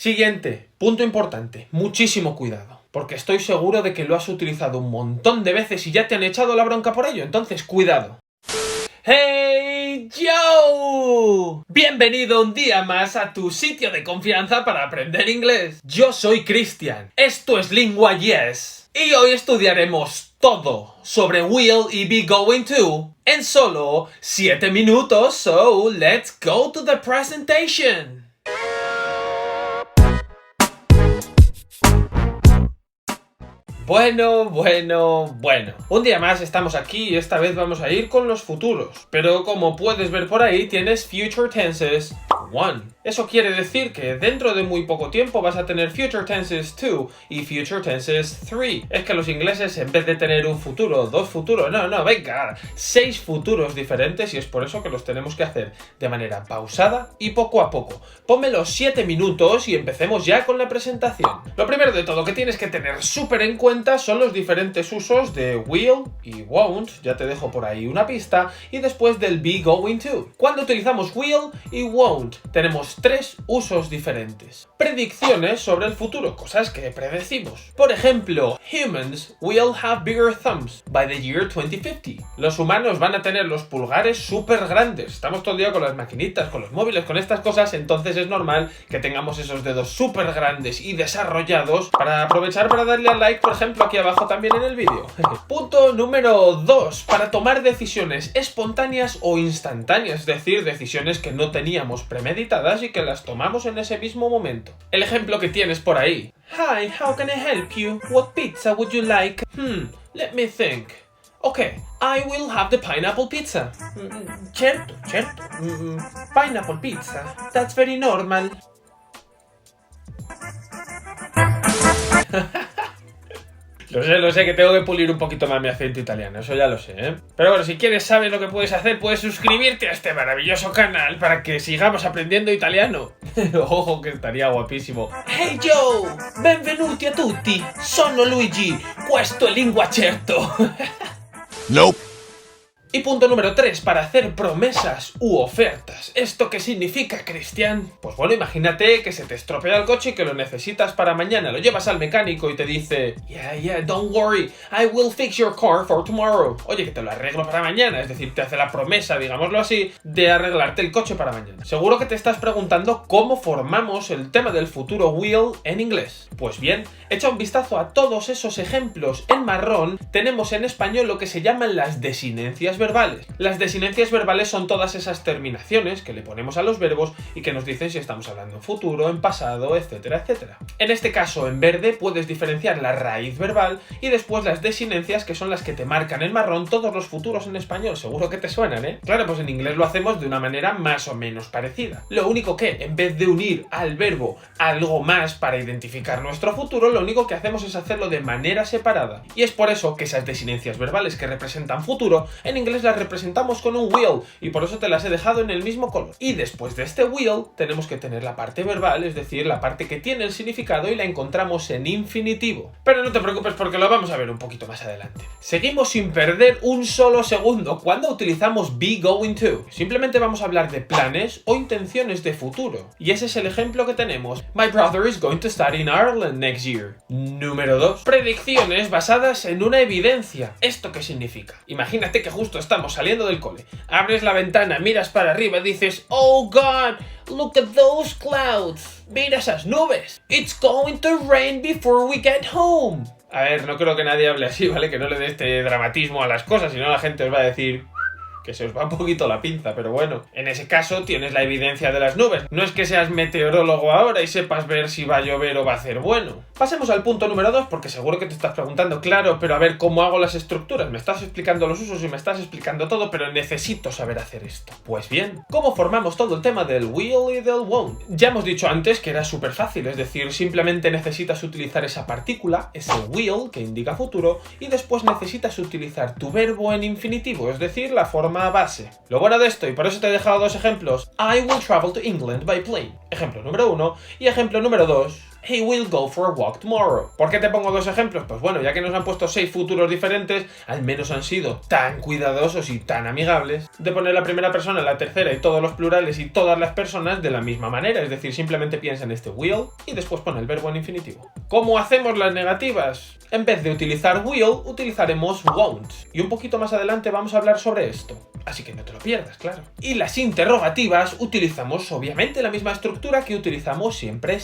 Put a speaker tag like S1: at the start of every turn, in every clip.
S1: Siguiente, punto importante, muchísimo cuidado, porque estoy seguro de que lo has utilizado un montón de veces y ya te han echado la bronca por ello, entonces cuidado. ¡Hey, Joe! Bienvenido un día más a tu sitio de confianza para aprender inglés. Yo soy Cristian, esto es Lingua Yes, y hoy estudiaremos todo sobre will y be going to en solo 7 minutos, so let's go to the presentation. Bueno. Un día más estamos aquí y esta vez vamos a ir con los futuros. Pero como puedes ver por ahí, tienes Future Tenses 1. Eso quiere decir que dentro de muy poco tiempo vas a tener Future Tenses 2 y Future Tenses 3. Es que los ingleses, en vez de tener un futuro, dos futuros, venga, 6 futuros diferentes, y es por eso que los tenemos que hacer de manera pausada y poco a poco. Ponme los 7 minutos y empecemos ya con la presentación. Lo primero de todo que tienes que tener súper en cuenta son los diferentes usos de will y won't, ya te dejo por ahí una pista, y después del be going to. Cuando utilizamos will y won't, tenemos 3 usos diferentes. Predicciones sobre el futuro, cosas que predecimos. Por ejemplo, humans will have bigger thumbs by the year 2050. Los humanos van a tener los pulgares súper grandes. Estamos todo el día con las maquinitas, con los móviles, con estas cosas, entonces es normal que tengamos esos dedos súper grandes y desarrollados para aprovechar para darle al like, por ejemplo, aquí abajo también en el vídeo. Punto número 2. Para tomar decisiones espontáneas o instantáneas, es decir, decisiones que no teníamos premeditadas y que las tomamos en ese mismo momento. El ejemplo que tienes por ahí. Hi, how can I help you? What pizza would you like? Let me think. Okay, I will have the pineapple pizza. Certo. Pineapple pizza. That's very normal. Lo sé que tengo que pulir un poquito más mi acento italiano, eso ya lo sé, ¿eh? Pero bueno, si quieres, sabes lo que puedes hacer, puedes suscribirte a este maravilloso canal para que sigamos aprendiendo italiano. Ojo, que estaría guapísimo. Hey Joe, benvenuti a tutti, sono Luigi, questo è Lingua Certo.
S2: Nope.
S1: Y punto número 3, para hacer promesas u ofertas. ¿Esto qué significa, Cristian? Pues bueno, imagínate que se te estropea el coche y que lo necesitas para mañana. Lo llevas al mecánico y te dice, yeah, don't worry, I will fix your car for tomorrow. Oye, que te lo arreglo para mañana. Es decir, te hace la promesa, digámoslo así, de arreglarte el coche para mañana. Seguro que te estás preguntando cómo formamos el tema del futuro will en inglés. Pues bien, echa un vistazo a todos esos ejemplos en marrón. Tenemos en español lo que se llaman las desinencias verbales. Las desinencias verbales son todas esas terminaciones que le ponemos a los verbos y que nos dicen si estamos hablando en futuro, en pasado, etcétera, etcétera. En este caso, en verde, puedes diferenciar la raíz verbal y después las desinencias, que son las que te marcan en marrón todos los futuros en español. Seguro que te suenan, ¿eh? Claro, pues en inglés lo hacemos de una manera más o menos parecida. Lo único que, en vez de unir al verbo algo más para identificar nuestro futuro, lo único que hacemos es hacerlo de manera separada. Y es por eso que esas desinencias verbales que representan futuro, en inglés las representamos con un will, y por eso te las he dejado en el mismo color. Y después de este will tenemos que tener la parte verbal, es decir, la parte que tiene el significado, y la encontramos en infinitivo. Pero no te preocupes porque lo vamos a ver un poquito más adelante. Seguimos sin perder un solo segundo cuando utilizamos be going to. Simplemente vamos a hablar de planes o intenciones de futuro. Y ese es el ejemplo que tenemos. My brother is going to study in Ireland next year. Número 2. Predicciones basadas en una evidencia. ¿Esto qué significa? Imagínate que justo estamos saliendo del cole, abres la ventana, miras para arriba y dices, oh God, look at those clouds, mira esas nubes, it's going to rain before we get home. A ver, no creo que nadie hable así, ¿vale? Que no le dé este dramatismo a las cosas, si no la gente os va a decir que se os va un poquito la pinza, pero bueno, en ese caso tienes la evidencia de las nubes. No es que seas meteorólogo ahora y sepas ver si va a llover o va a hacer bueno. Pasemos al punto número 2, porque seguro que te estás preguntando, claro, pero a ver, ¿cómo hago las estructuras? Me estás explicando los usos y me estás explicando todo, pero necesito saber hacer esto. Pues bien, ¿cómo formamos todo el tema del will y del won't? Ya hemos dicho antes que era súper fácil, es decir, simplemente necesitas utilizar esa partícula, ese will, que indica futuro, y después necesitas utilizar tu verbo en infinitivo, es decir, la forma base. Lo bueno de esto, y por eso te he dejado dos ejemplos, I will travel to England by plane. Ejemplo número 1 y ejemplo número 2. he will go for a walk tomorrow. ¿Por qué te pongo dos ejemplos? Pues bueno, ya que nos han puesto 6 futuros diferentes, al menos han sido tan cuidadosos y tan amigables de poner la primera persona, la tercera y todos los plurales y todas las personas de la misma manera. Es decir, simplemente piensa en este will y después pone el verbo en infinitivo. ¿Cómo hacemos las negativas? En vez de utilizar will, utilizaremos won't. Y un poquito más adelante vamos a hablar sobre esto. Así que no te lo pierdas, claro. Y las interrogativas utilizamos obviamente la misma estructura que utilizamos siempre.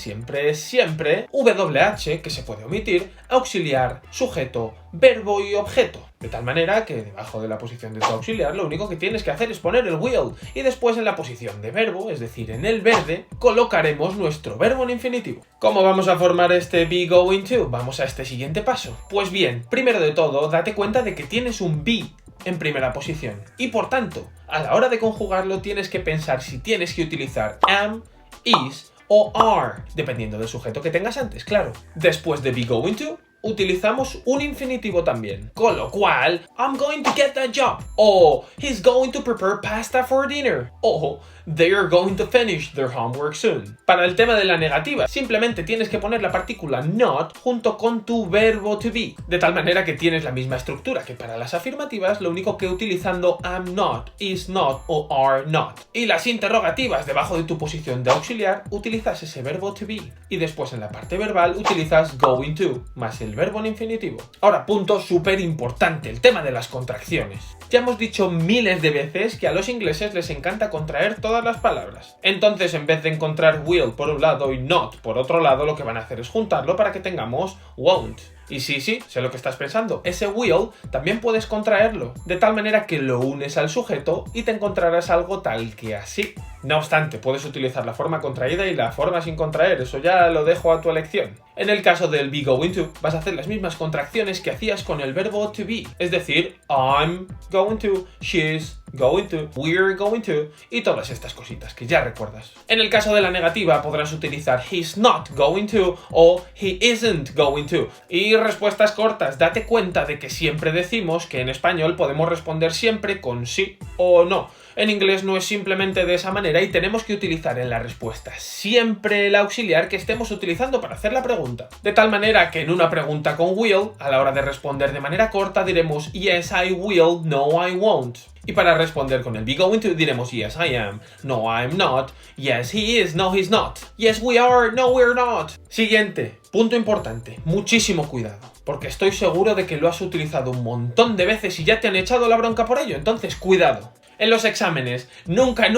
S1: WH, que se puede omitir, auxiliar, sujeto, verbo y objeto. De tal manera que debajo de la posición de tu auxiliar lo único que tienes que hacer es poner el will y después en la posición de verbo, es decir, en el verde, colocaremos nuestro verbo en infinitivo. ¿Cómo vamos a formar este be going to? Vamos a este siguiente paso. Pues bien, primero de todo, date cuenta de que tienes un be en primera posición y por tanto, a la hora de conjugarlo tienes que pensar si tienes que utilizar am, is o are, dependiendo del sujeto que tengas antes, claro. Después de be going to, utilizamos un infinitivo también, con lo cual I'm going to get that job, o he's going to prepare pasta for dinner, o they are going to finish their homework soon. Para el tema de la negativa, simplemente tienes que poner la partícula not junto con tu verbo to be, de tal manera que tienes la misma estructura que para las afirmativas, lo único que utilizando am not, is not o are not. Y las interrogativas, debajo de tu posición de auxiliar, utilizas ese verbo to be, y después en la parte verbal utilizas going to, más el verbo en infinitivo. Ahora, punto súper importante, el tema de las contracciones. Ya hemos dicho miles de veces que a los ingleses les encanta contraer todas las palabras. Entonces, en vez de encontrar will por un lado y not por otro lado, lo que van a hacer es juntarlo para que tengamos won't. Y sí, sé lo que estás pensando. Ese will también puedes contraerlo, de tal manera que lo unes al sujeto y te encontrarás algo tal que así. No obstante, puedes utilizar la forma contraída y la forma sin contraer, eso ya lo dejo a tu elección. En el caso del be going to, vas a hacer las mismas contracciones que hacías con el verbo to be, es decir, I'm going to, she's going to, we're going to y todas estas cositas que ya recuerdas. En el caso de la negativa podrás utilizar he's not going to o he isn't going to. Y respuestas cortas, date cuenta de que siempre decimos que en español podemos responder siempre con sí o no. En inglés no es simplemente de esa manera y tenemos que utilizar en la respuesta siempre el auxiliar que estemos utilizando para hacer la pregunta. De tal manera que en una pregunta con will, a la hora de responder de manera corta diremos yes I will, no I won't. Y para responder con el be going to diremos yes I am, no I'm not, yes he is, no he's not, yes we are, no we're not. Siguiente, punto importante, muchísimo cuidado, porque estoy seguro de que lo has utilizado un montón de veces y ya te han echado la bronca por ello, entonces cuidado. En los exámenes, nunca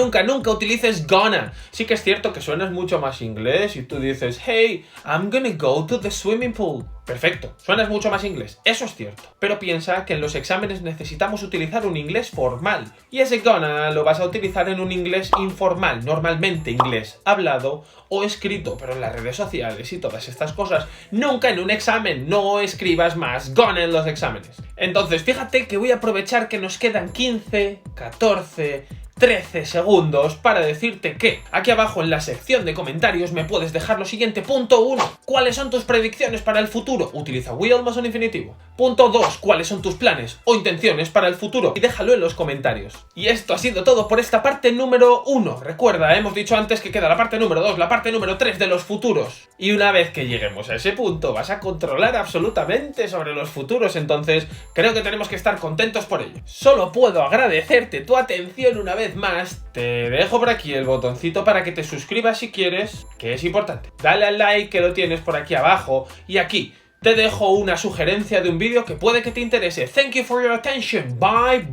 S1: utilices gonna. Sí que es cierto que suenas mucho más inglés y tú dices, hey, I'm gonna go to the swimming pool. Perfecto, suenas mucho más inglés, eso es cierto. Pero piensa que en los exámenes necesitamos utilizar un inglés formal. Y ese gonna lo vas a utilizar en un inglés informal, normalmente inglés hablado o escrito, pero en las redes sociales y todas estas cosas. Nunca en un examen, no escribas más gonna en los exámenes. Entonces, fíjate que voy a aprovechar que nos quedan 15, 14... 13 segundos para decirte que aquí abajo en la sección de comentarios me puedes dejar lo siguiente. Punto 1. ¿Cuáles son tus predicciones para el futuro? Utiliza will más un infinitivo. Punto 2. ¿Cuáles son tus planes o intenciones para el futuro? Y déjalo en los comentarios. Y esto ha sido todo por esta parte número 1. Recuerda, hemos dicho antes que queda la parte número 2, la parte número 3 de los futuros. Y una vez que lleguemos a ese punto vas a controlar absolutamente sobre los futuros. Entonces creo que tenemos que estar contentos por ello. Solo puedo agradecerte tu atención una vez más. Te dejo por aquí el botoncito para que te suscribas si quieres, que es importante. Dale al like que lo tienes por aquí abajo y aquí te dejo una sugerencia de un vídeo que puede que te interese. Thank you for your attention. Bye.